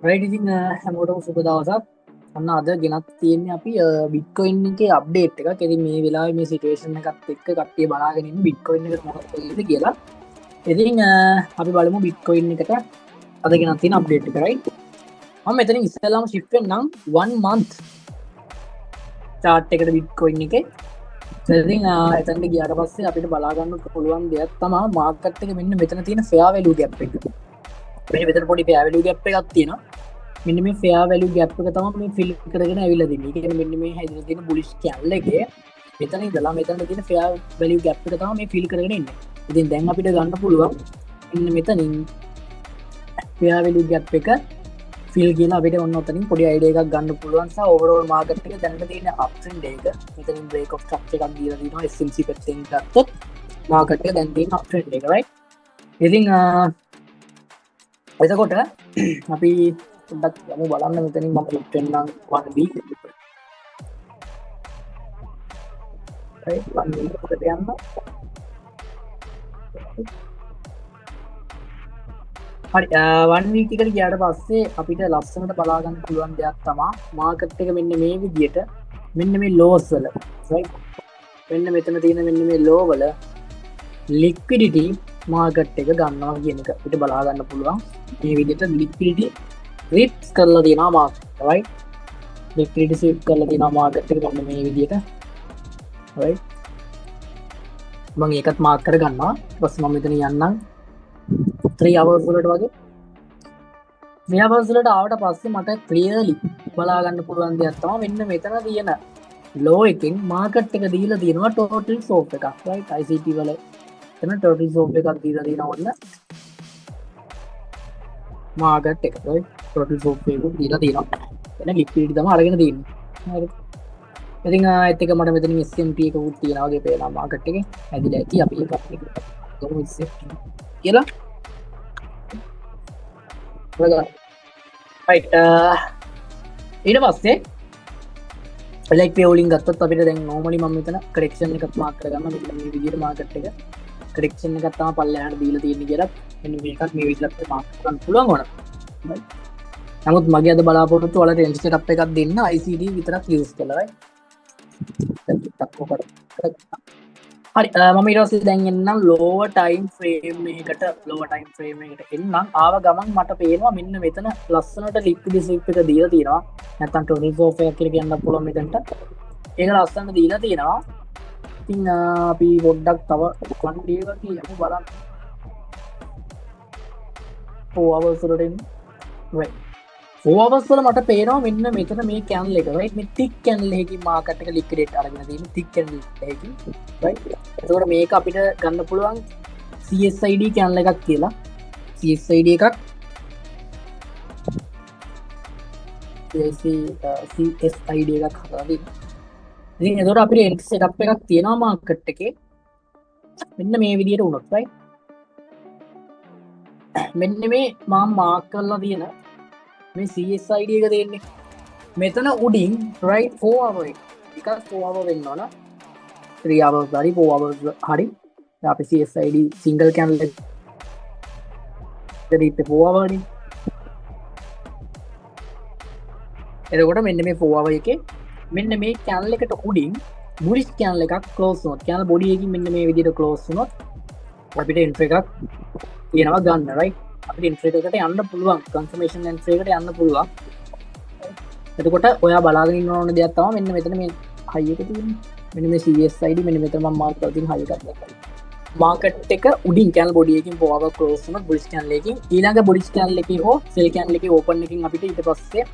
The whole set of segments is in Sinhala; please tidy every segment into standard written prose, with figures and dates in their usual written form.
රයිට් ඉතින් හැමෝටම සුබ දවසක්. අන්න අද ගෙනත් තියෙන්නේ අපි බිට්කොයින් එකේ අප්ඩේට් එකක්. ඉතින් මේ වෙලාවේ මේ සිටුේෂන් එකත් එක්ක කට්ටිය බලාගෙන ඉන්නේ බිට්කොයින් එක මොකක්ද කියලා. ඉතින් අපි බලමු බිට්කොයින් එකට අද ගෙනත් තියෙන අප්ඩේට් එක. රයිට් මම මෙතනින් ඉස්සෙල්ලාම shift වෙන්නම් 1 month chart එකට බිට්කොයින් එකේ. ඉතින් එතනට ගියාට පස්සේ අපිට බලා ගන්න පුළුවන් දෙයක් තමයි මාකට් එක මෙන්න මෙතන තියෙන fair value gap එක. මෙන්න මෙතන පොඩි fair value gap එකක් තියෙනවා. මෙන්න මේ fair value gap එක තමයි මේ fill කරගෙන ඇවිල්ලා තියෙන්නේ. ඒ කියන්නේ මෙන්න මේ හැදලා තියෙන bullish candle එකේ මෙතන ඉඳලා මෙතන තියෙන fair value gap එක තමයි මේ fill කරගෙන ඉන්නේ. ඉතින් දැන් අපිට ගන්න පුළුවන් මෙන්න මෙතනින් fair value gap එක fill කියලා අපිට ඔන්න ඔතනින් පොඩි idea එකක් ගන්න පුළුවන්. සහ overall market එක දැනට තියෙන uptrend එක මෙතනින් break of structure එකක් දීලා තියෙනවා. SMC පැත්තෙන් ගත්තොත් market එක දැන් තියෙන uptrend එක right. ඉතින් එතකොට අපි පොඩ්ඩක් යමු බලන්න මෙතනින් මම ක්ලික් වෙන්නම් 1 week right 1 week එකට යන්න. හරි 1 week එකට ගියාට පස්සේ අපිට ලස්සනට බලා ගන්න පුළුවන් දෙයක් තමයි මාකට් එක මෙන්න මේ විදියට මෙන්න මේ lows වල right මෙන්න මෙතන තියෙන මෙන්න මේ low වල liquidity මාකට් එක ගන්නවා කියන එක අපිට බලා ගන්න පුළුවන්. මේ විදිහට liquidity sweeps කරලා තියෙනවා මාකට් right liquidity sweep කරලා තියෙනවා මාකට් එක මෙන්න මේ විදිහට right මම ඒකත් මාක් කර ගන්නවා. ඊපස්සේ මම මෙතන යන්නම් 3 hours වලට වගේ 3 hours වලට ආවට පස්සේ මට clearly බලා ගන්න පුළුවන් දෙයක් තමයි මෙන්න මෙතන තියෙන low එකෙන් මාකට් එක දීලා තියෙනවා total swap එකක් right ICT වල එතන total swap එකක් දීලා තියෙනවා ඔන්න මාකට් එක right total swap එකක් දීලා තියෙනවා එන liquidity තමයි අරගෙන තියෙන්නේ හරි. ඉතින් ඒත් එක මට මෙතනින් SMT එකකුත් තියෙනවා වගේ පේනවා මාකට් එකේ ඇදිලා ඇති අපි එකක් ගමු SMT කියලා right ඊට පස්සේ like pay wooling ගත්තොත් අපිට දැන් normally මම මෙතන correction එකක් මාක් කරගන්න මෙතන මේ විදිහට මාකට් එක correction එකක් තමයි පල්ලෙහාට දීලා තියෙන්නේ කියලා මෙන්න මේකත් මේ විදිහට මාක් කරන්න පුළුවන් වුණා. නමුත් මගේ අද බලාපොරොත්තු වල range setup එකක් දෙන්න ICD විතරක් use කළා right. හරි මම ඊට පස්සේ දැන් එන්නම් lower time frame එකකට එන්නම්. ආව ගමන් මට පේනවා මෙන්න මෙතන ලස්සනට liquidity sweep එක දීලා තියෙනවා. නැත්තම් total swap එකක් කියලා කියන්න පුළුවන් මෙතනට. ඒක ලස්සනට දීලා තියෙනවා. ඉතින් අපි පොඩ්ඩක් තව 1 day වගේ යමු බලන්න. 4 hours වලට එන්න. right 4 hours වල මට පේනවා මෙන්න මෙතන මේ candle එක right මේ thick candle එකකින් market එක liquidate අරගෙන තියෙන thick candle එකකින් right. එතකොට මේක අපිට ගන්න පුළුවන් CSID candle එකක් කියලා. CSID එකක් CSID එකක් හදලා තියෙනවා. ඉතින් එතකොට අපිට entry setup එකක් තියෙනවා market එකේ මෙන්න මේ විදිහට වුණොත් right මෙන්න මේ මම mark කරලා තියෙන මේ CSID එක තියෙන්නේ මෙතන උඩින් right 4 hour එක 4 hour වෙන්න ඕන 3 hours හරි 4 hours හරි අපි CSID single candle එක දෙපේ 4 hour නේ. එතකොට මෙන්න මේ 4 hour එකේ මෙන්න මේ candle එකට උඩින් bullish candle එකක් close වුණොත් candle body එකකින් මෙන්න මේ විදිහට close වුණොත් අපිට entry එකක් තියෙනවා ගන්න right අපිට entry එකකට යන්න පුළුවන් confirmation entry එකට යන්න පුළුවන්. එතකොට ඔයා බලාගෙන ඉන්න ඕන දෙයක් තමයි මෙන්න මෙතන මේ high එක තියෙන්නේ මෙන්න මේ CSID මෙන්න මෙතන මම මාක් කරලා තියෙන high එකක් දැක්කා. market එක උඩින් candle body එකකින් power close වුණොත් bullish candle එකකින් ඊළඟ bullish candle එකේ හෝ sell candle එකේ open එකකින් අපිට ඊට පස්සේ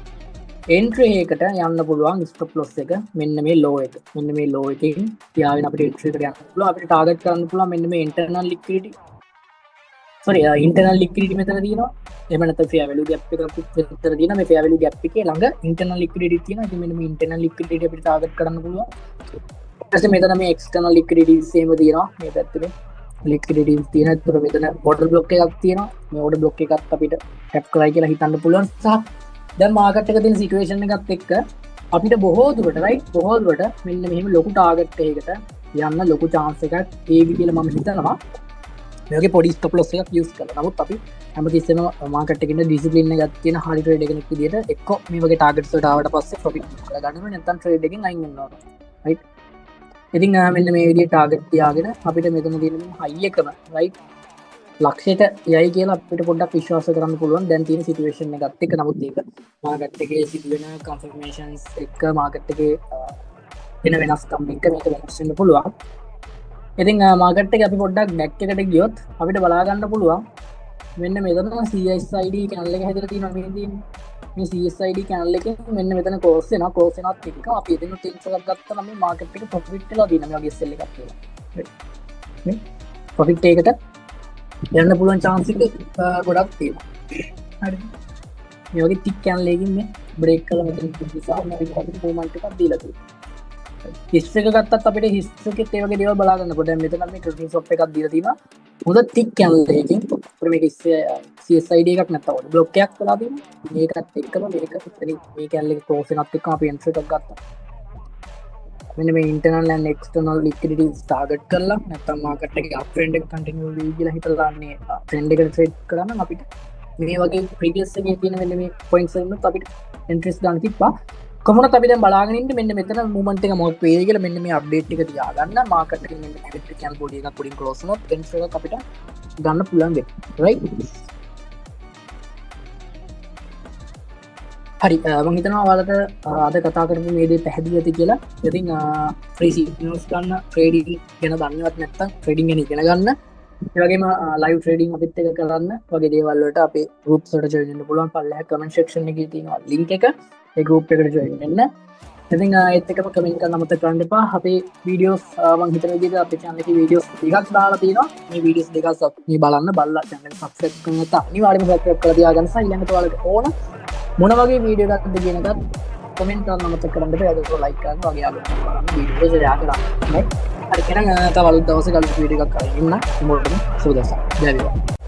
entry එකකට යන්න පුළුවන් stop loss එක මෙන්න මේ low එක මෙන්න මේ low එකකින් තියාගෙන අපිට entry එකට යන්න පුළුවන්. අපිට target කරන්න පුළුවන් මෙන්න මේ internal liquidity මෙතන තියෙනවා. එහෙම නැත්නම් fair value gap එකක් විතර තියෙනවා. මේ fair value gap එකේ ළඟ internal liquidity තියෙනවා. ඉතින් මෙන්න මේ internal liquidity අපිට target කරන්න පුළුවන්. ඊට පස්සේ මෙතන මේ external liquidity එහෙම තියෙනවා. මේ පැත්තේ liquidity තියෙනවා. ඒතර මෙතන order block එකක් තියෙනවා. මේ order block එකත් අපිට tap කරයි කියලා හිතන්න පුළුවන්. සහ දැන් market එක තියෙන situation එකත් එක්ක අපිට බොහෝ දුරට මෙන්න මෙහෙම ලොකු target එකකට යන්න ලොකු chance එකක් ඒවි කියලා මම හිතනවා. මේක පොඩි ස්ටොප් ලොස් එකක් යූස් කරලා. නමුත් අපි හැමතිස්සෙම මාකට් එකේ ඩිසිප්ලින් එකක් තියෙන හරි ට්‍රේඩ් කෙනෙක් විදියට එක්ක මේ වගේ ටාගට්ස් වලට ආවට පස්සේ ප්‍රොෆිට් කරගන්න ඕනේ, නැත්නම් ට්‍රේඩ් එකෙන් අයින් වෙන්න ඕනේ. රයිට්. ඉතින් මෙන්න මේ විදිහට ටාගට් තියාගෙන අපිට මෙතන තියෙන මේ හයි එකම රයිට් ලක්ෂයට යයි කියලා අපිට පොඩ්ඩක් විශ්වාස කරන්න පුළුවන් දැන් තියෙන සිටුේෂන් එකත් එක්ක. නමුත් ඒක මාකට් එකේ සිදුවෙන කන්ෆර්මේෂන්ස් එක්ක මාකට් එකේ වෙන වෙනස්කම් එක්ක මේක වෙනස් වෙන්න පුළුවන්. ඉතින් මාකට් එකේ අපි පොඩ්ඩක් බැක් එකට ගියොත් අපිට බලා ගන්න පුළුවන් මෙන්න මෙතන CSID channel එක හැදලා තියෙනවා. මේ CSID channel එකෙන් මෙන්න මෙතන ක්ලෝස් වෙනවා. ක්ලෝස් වෙනත් එක්ක අපි එතන ටිල්ස් එකක් ගත්තා නම් මේ මාකට් එක ප්‍රොෆිට් වෙලා දින මේ වගේ සෙල් එකක් තියෙනවා. මේ ප්‍රොෆිට් එකකට යන්න පුළුවන් chance එක ගොඩක් තියෙනවා. හරිද? මේ වගේ ටික් channel එකකින් මේ බ්‍රේක් කරලා මෙතන නිසා අපි මොමන්ට් එකක් දීලා තියෙනවා. හිස්ට්‍රි එක ගත්තත් අපිට හිස්ට්‍රි එකෙත් ඒ වගේ දේවල් බලා ගන්නකොට දැන් මෙතන මේ ට්‍රේඩින් ස්ටොප් එකක් දීලා තියෙනවා. හොඳ ටික් channel එකකින් අපිට මේක CSID එකක් නැත්තම් ඕනේ බ්ලොක් එකක් වෙලා තියෙනවා. මේකත් එක්කම මේක මේ channel එක ක්ලෝස් වෙනත් එක්ක අපි එන්ට්‍රි එකක් ගත්තා. මෙන්න මේ internal and external liquidity target කරලා නැත්තම් මාකට් එකේ up trend එක continue වෙයි කියලා හිතලා ගන්න trend එකට trade කරන්න අපිට මේ වගේ previous එකේ තියෙන මෙන්න මේ points වලින් අපිට entries ගන්න තිබ්බා. කොහොමද අපි දැන් බලාගෙන ඉන්නේ මෙන්න මෙතන movement එක මොකක් වේද කියලා මෙන්න මේ update එක තියාගන්න. මාකට් එකෙන් මෙන්න electric candle body එකක් පොඩින් close වුණොත් entry එකක් අපිට ගන්න පුළුවන් වෙයි. right? හරි මම හිතනවා ඔයාලට අද කතා කරපු මේ දේ පැහැදිලි ඇති කියලා. ඉතින් free signals ගන්න trading ගැන දන්නවත් නැත්නම් trading ගැන ඉගෙන ගන්න. ඒ වගේම live trading අපිත් එක කරන්න වගේ දේවල් වලට අපේ groups වලට join වෙන්න පුළුවන්. පල්ලෙහා comment section එකේ තියෙනවා link එක. ඒ group එකට join වෙන්න. ඉතින් ඒත් එකම comment කරන්න අමතක කරන්න එපා. අපේ videos මම හිතන විදිහට අපේ channel එකේ videos දෙකක් දාලා තියෙනවා. මේ videos දෙකක් මේ බලන්න බලලා channel එක subscribe කරන්න නැත්නම් අනිවාර්යයෙන්ම subscribe කරලා තියාගන්න. ඊළඟට ඔයාලට ඕන මොන වගේ වීඩියෝ එකක්ද කියන එකත් කමෙන්ට් කරන්න අමතක කරන්න එපා. ඒක ලයික් කරන්න වගේ යාළුවෝ බලන්න වීඩියෝ එක ෂෙයා කරන්න. හරි එහෙනම් තව අලුත් දවසක අලුත් වීඩියෝ එකක් කරගෙන ඉන්න. මොකටද සුබ දවසක්. ජය වේවා.